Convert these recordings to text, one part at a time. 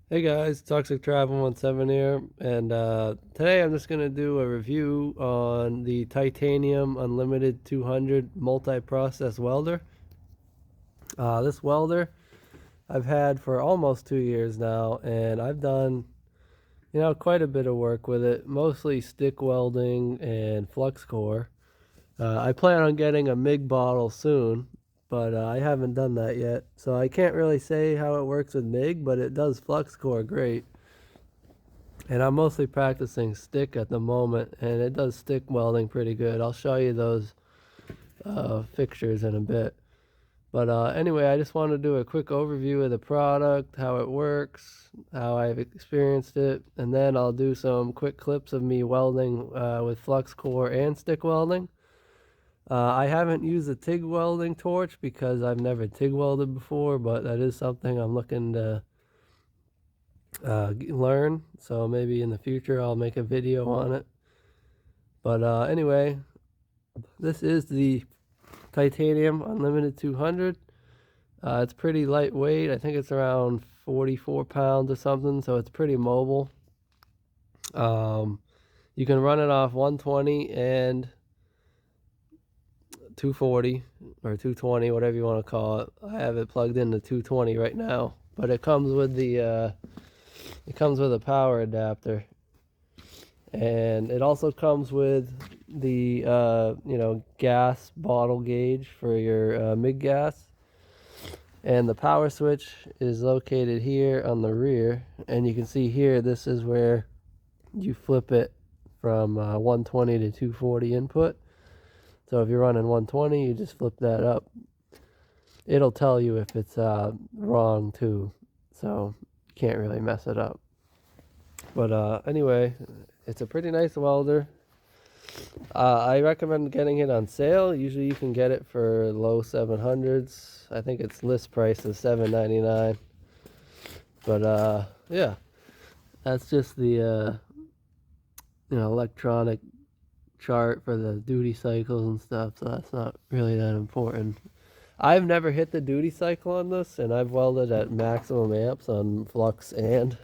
Hey guys, Toxic Travel 17 here, and today I'm just going to do a review on the Titanium Unlimited 200 multi-process welder. This welder I've had for almost 2 years now, and I've done, quite a bit of work with it, mostly stick welding and flux core. I plan on getting a MIG bottle soon, but I haven't done that yet, so I can't really say how it works with MIG, but it does flux core great. And I'm mostly practicing stick at the moment, and it does stick welding pretty good. I'll show you those fixtures in a bit. But anyway, I just want to do a quick overview of the product, how it works, how I've experienced it, and then I'll do some quick clips of me welding with flux core and stick welding. I haven't used a TIG welding torch because I've never TIG welded before, but that is something I'm looking to learn, so maybe in the future I'll make a video on it. But anyway, this is the Titanium Unlimited 200. It's pretty lightweight. I think it's around 44 pounds or something, so it's pretty mobile. You can run it off 120 and 240 or 220, whatever you want to call it. I have it plugged into 220 right now, but it comes with the a power adapter, and it also comes with the gas bottle gauge for your MIG gas, and the power switch is located here on the rear, and you can see here this is where you flip it from 120 to 240 input. So if you're running 120, you just flip that up. It'll tell you if it's wrong too, so you can't really mess it up. But anyway, it's a pretty nice welder. I recommend getting it on sale. Usually you can get it for low 700s. I think its list price is $7.99. But yeah, that's just the electronic chart for the duty cycles and stuff, so that's not really that important. I've never hit the duty cycle on this, and I've welded at maximum amps on flux and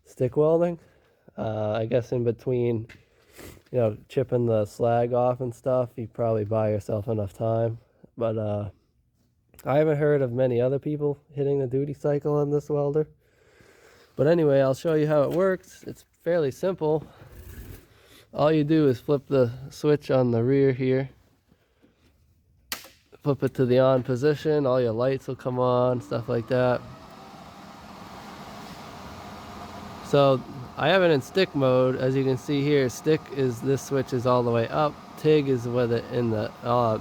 stick welding. I guess in between, chipping the slag off and stuff, you probably buy yourself enough time. But I haven't heard of many other people hitting the duty cycle on this welder. But anyway, I'll show you how it works. It's fairly simple. All you do is flip the switch on the rear here. Flip it to the on position. All your lights will come on, stuff like that. So I have it in stick mode. As you can see here, stick is this switch is all the way up. TIG is with it in the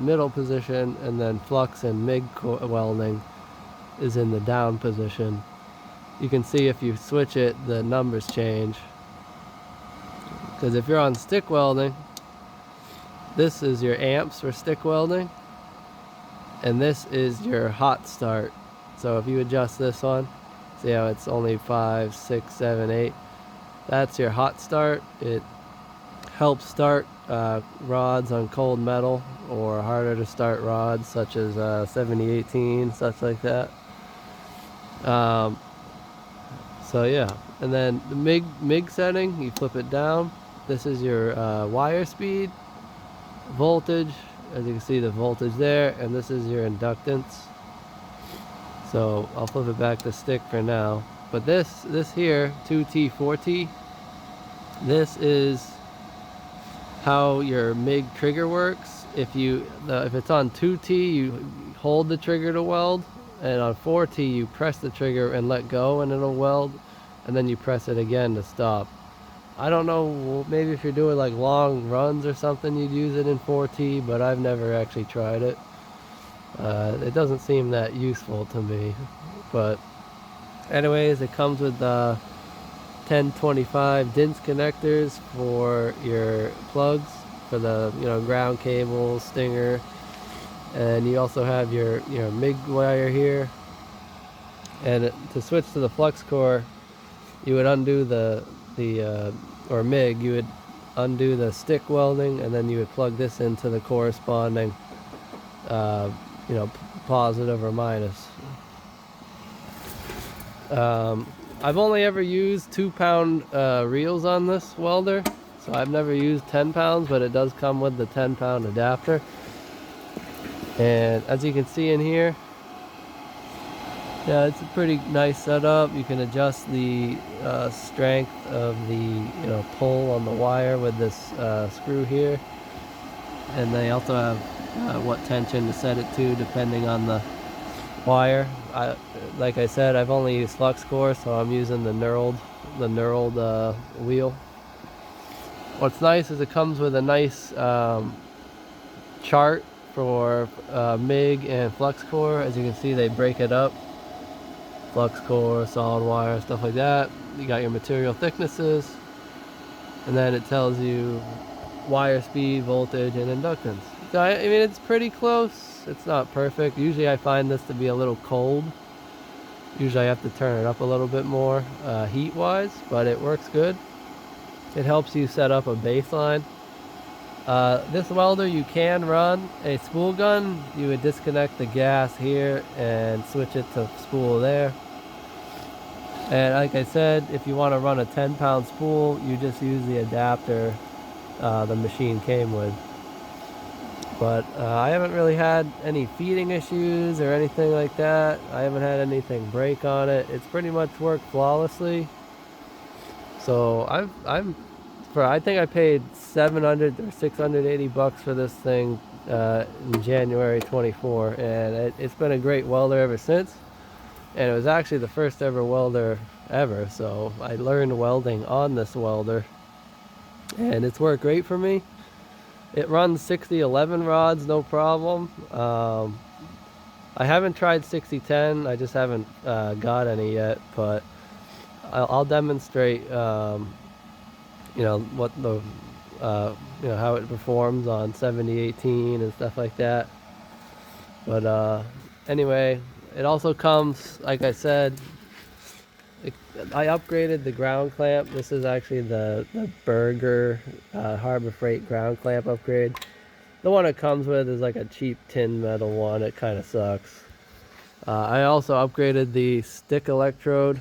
middle position, and then flux and MIG welding is in the down position. You can see if you switch it, the numbers change. Because if you're on stick welding, this is your amps for stick welding, and this is your hot start. So if you adjust this one, see how it's only 5, 6, 7, 8. That's your hot start. It helps start rods on cold metal, or harder to start rods such as 7018, such like that. So yeah, and then the MIG setting, you flip it down. This is your wire speed, voltage. As you can see, the voltage there, and this is your inductance. So I'll flip it back to stick for now. But this here, 2T, 4T, this is how your MIG trigger works. If it's on 2T, you hold the trigger to weld, and on 4T you press the trigger and let go and it'll weld, and then you press it again to stop. I don't know, maybe if you're doing like long runs or something you'd use it in 4T, but I've never actually tried it. It doesn't seem that useful to me. But anyways, it comes with 1025 DINS connectors for your plugs for the ground cable, stinger, and you also have your MIG wire here. And to switch to the flux core, you would undo or MIG, you would undo the stick welding, and then you would plug this into the corresponding positive or minus. I've only ever used 2-pound reels on this welder, so I've never used 10 pounds, but it does come with the 10-pound adapter. And as you can see in here, yeah, it's a pretty nice setup. You can adjust the strength of the pull on the wire with this screw here, and they also have what tension to set it to depending on the wire. Like I said, I've only used flux core, so I'm using the knurled wheel. What's nice is it comes with a nice chart for MIG and flux core. As you can see, they break it up: flux core, solid wire, stuff like that. You got your material thicknesses, and then it tells you wire speed, voltage, and inductance. So I mean, it's pretty close. It's not perfect. Usually I find this to be a little cold. Usually I have to turn it up a little bit more heat wise, but it works good. It helps you set up a baseline. This welder, you can run a spool gun. You would disconnect the gas here and switch it to spool there. And like I said, if you want to run a 10-pound spool, you just use the adapter the machine came with. But I haven't really had any feeding issues or anything like that. I haven't had anything break on it. It's pretty much worked flawlessly. So I think I paid $700 or $680 for this thing in January 24, and it's been a great welder ever since. And it was actually the first ever welder ever, so I learned welding on this welder, and it's worked great for me. It runs 6011 rods, no problem. I haven't tried 6010. I just haven't got any yet, but I'll demonstrate what the how it performs on 7018 and stuff like that. But anyway, it also comes, like I said, I upgraded the ground clamp. This is actually the Burger Harbor Freight ground clamp upgrade. The one it comes with is like a cheap tin metal one. It kind of sucks. I also upgraded the stick electrode.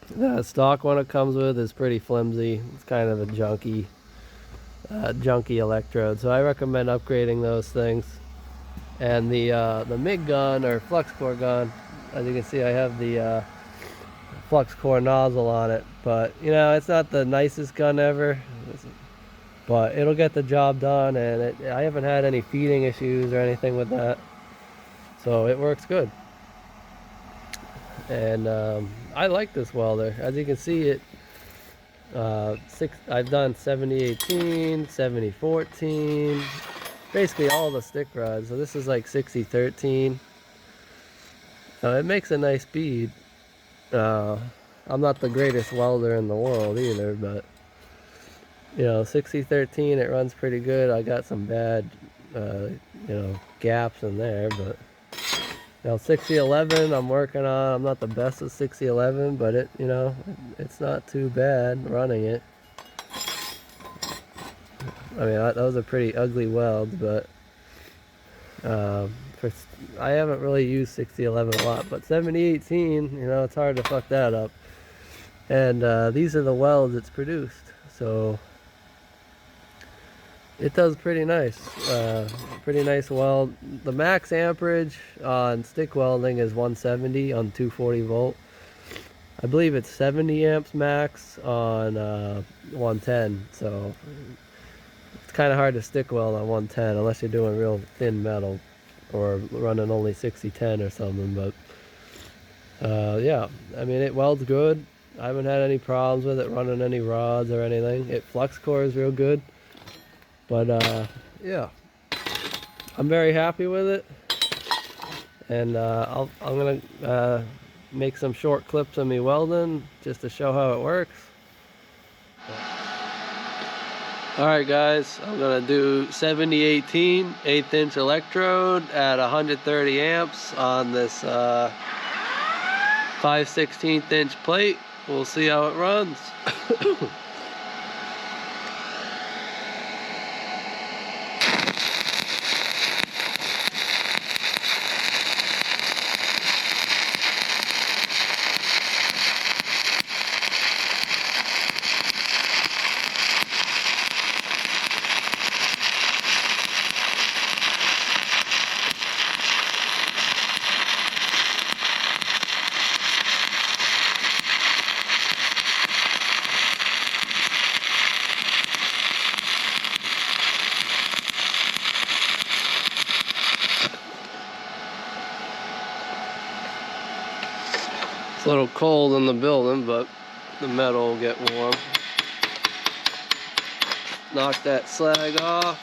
The stock one it comes with is pretty flimsy. It's kind of a junky electrode. So I recommend upgrading those things. And the MIG gun or flux core gun, as you can see, I have the flux core nozzle on it, but it's not the nicest gun ever, but it'll get the job done, and I haven't had any feeding issues or anything with that, so it works good. And I like this welder. As you can see, I've done 7018, 7014, basically all the stick rods. So this is like 6013. It makes a nice bead. I'm not the greatest welder in the world either, but 6013, it runs pretty good. I got some bad gaps in there, but 6011 I'm working on. I'm not the best at 6011, but it's not too bad running it. I mean, those are pretty ugly welds, but I haven't really used 6011 a lot, but 7018, it's hard to fuck that up. And these are the welds it's produced, so it does pretty nice. Pretty nice weld. The max amperage on stick welding is 170 on 240 volt. I believe it's 70 amps max on 110, so it's kind of hard to stick weld on 110 unless you're doing real thin metal or running only 6010 or something. But yeah, I mean, it welds good. I haven't had any problems with it running any rods or anything. It flux core is real good, but yeah, I'm very happy with it. And I'm gonna make some short clips of me welding just to show how it works. Alright guys, I'm going to do 7018 1/8 inch electrode at 130 amps on this 5/16 inch plate. We'll see how it runs. a little cold in the building, but the metal will get warm. Knock that slag off.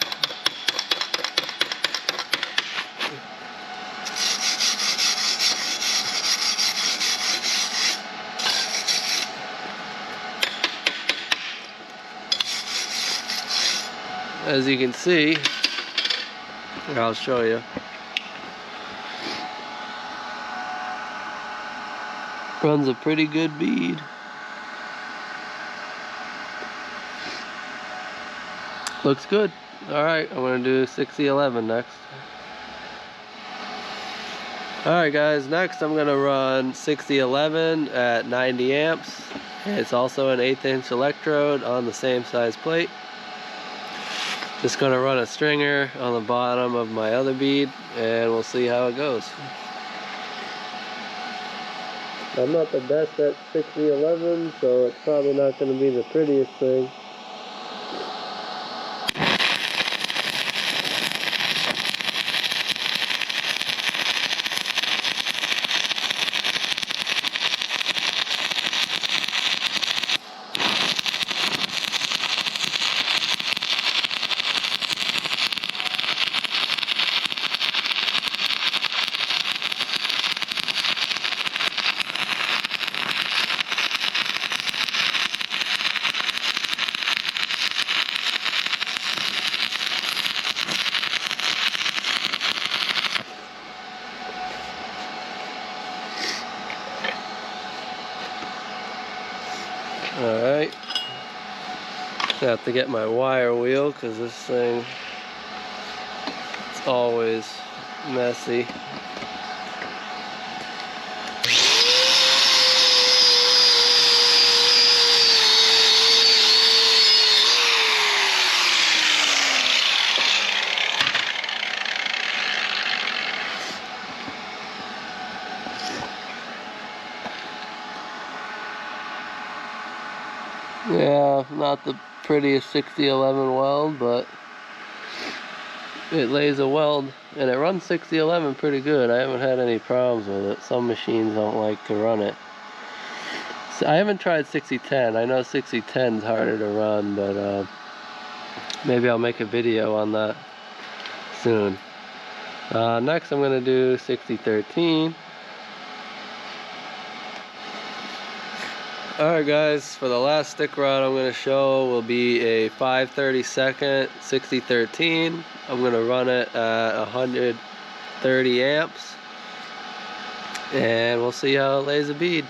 As you can see, here, I'll show you. Runs a pretty good bead. Looks good. Alright, I'm going to do 6011 next. Alright guys, next I'm going to run 6011 at 90 amps. It's also an 1/8 inch electrode on the same size plate. Just going to run a stringer on the bottom of my other bead and we'll see how it goes. I'm not the best at 6011, so it's probably not going to be the prettiest thing. Alright, I have to get my wire wheel because this thing is always messy. Yeah, not the prettiest 6011 weld, but it lays a weld and it runs 6011 pretty good. I haven't had any problems with it. Some machines don't like to run it. So I haven't tried 6010. I know 6010 is harder to run, but maybe I'll make a video on that soon. Next I'm going to do 6013. Alright guys, for the last stick rod I'm going to show will be a 5/32 6013. I'm going to run it at 130 amps and we'll see how it lays a bead.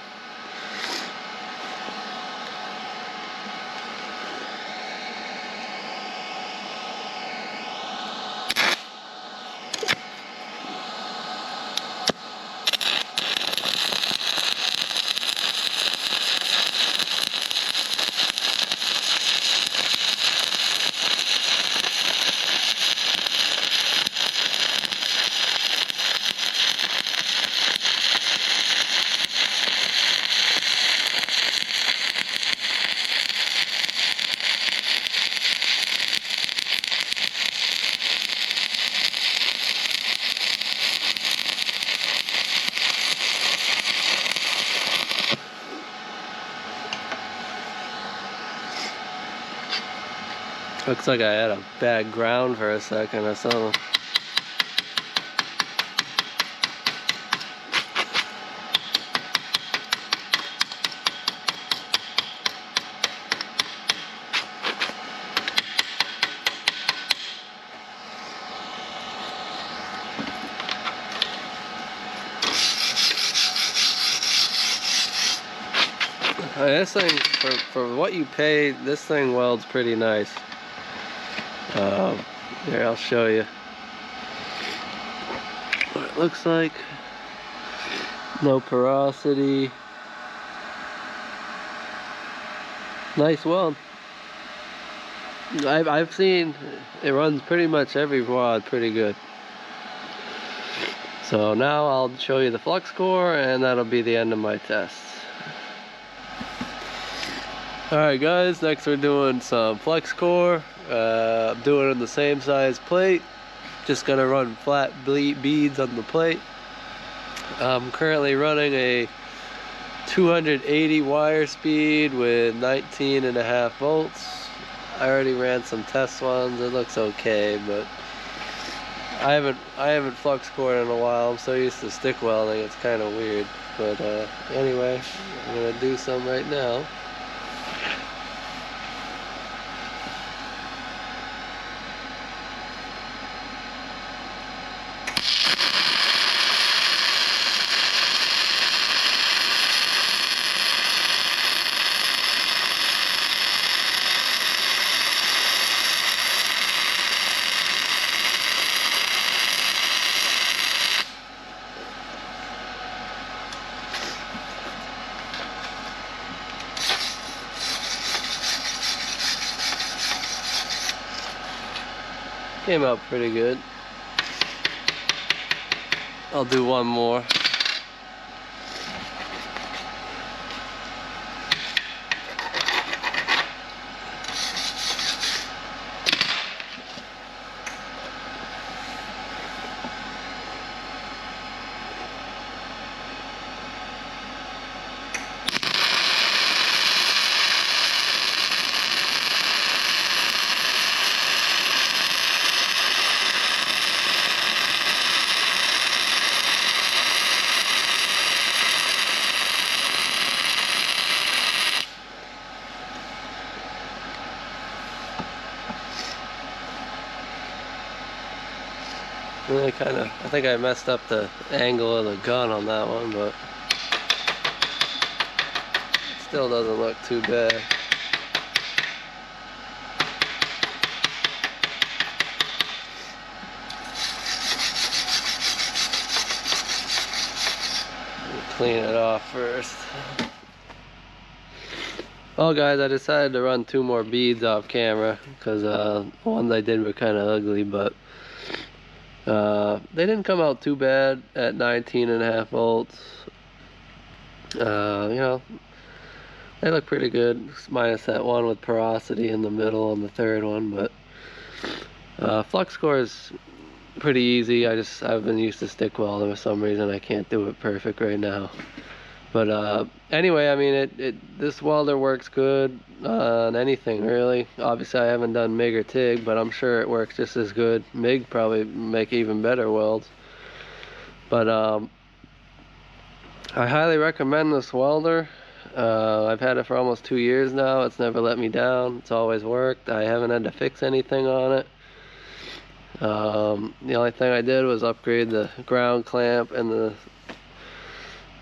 Looks like I had a bad ground for a second or something. This thing, for what you pay, this thing welds pretty nice. Here, I'll show you what it looks like. No porosity. Nice weld. I've seen it runs pretty much every rod pretty good. So now I'll show you the flux core and that'll be the end of my tests. Alright guys, next we're doing some flux core. I'm doing it in the same size plate. Just gonna run flat beads on the plate. I'm currently running a 280 wire speed with 19.5 volts. I already ran some test ones. It looks okay, but I haven't flux cored in a while. I'm so used to stick welding, it's kind of weird. But anyway, I'm gonna do some right now. Came out pretty good. I'll do one more. I think I messed up the angle of the gun on that one, but it still doesn't look too bad. Clean it off first. Well guys, I decided to run 2 more beads off camera because the ones I did were kind of ugly, but they didn't come out too bad at 19.5 volts. You know, they look pretty good, minus that one with porosity in the middle on the third one, but flux core is pretty easy. I've been used to stick welding for some reason. I can't do it perfect right now. But anyway, I mean, this welder works good on anything really. Obviously, I haven't done MIG or TIG, but I'm sure it works just as good. MIG probably make even better welds. But I highly recommend this welder. I've had it for almost 2 years now. It's never let me down. It's always worked. I haven't had to fix anything on it. The only thing I did was upgrade the ground clamp and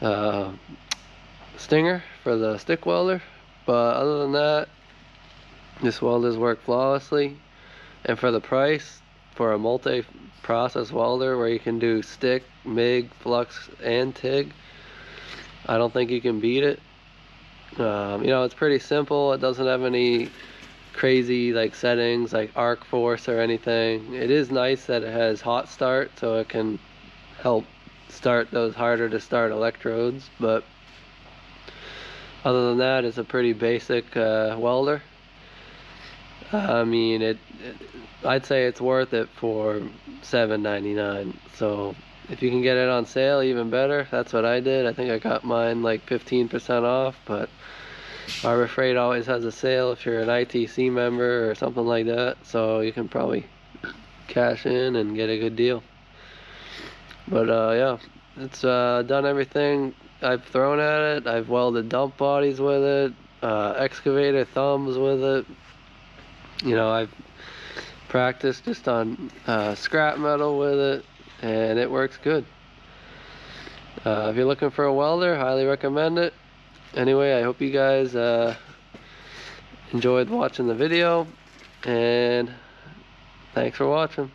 the stinger for the stick welder, but other than that, this welder's worked flawlessly. And for the price, for a multi-process welder where you can do stick, MIG, flux, and TIG, I don't think you can beat it. You know, it's pretty simple. It doesn't have any crazy like settings like arc force or anything. It is nice that it has hot start, so it can help start those harder to start electrodes, but other than that, it's a pretty basic welder. I mean, I'd say it's worth it for $7.99. So if you can get it on sale, even better. That's what I did. I think I got mine like 15% off, but Harbor Freight always has a sale if you're an ITC member or something like that, so you can probably cash in and get a good deal. But yeah, it's done everything I've thrown at it. I've welded dump bodies with it, excavator thumbs with it. You know, I've practiced just on scrap metal with it, and it works good. If you're looking for a welder, highly recommend it. Anyway, I hope you guys enjoyed watching the video, and thanks for watching.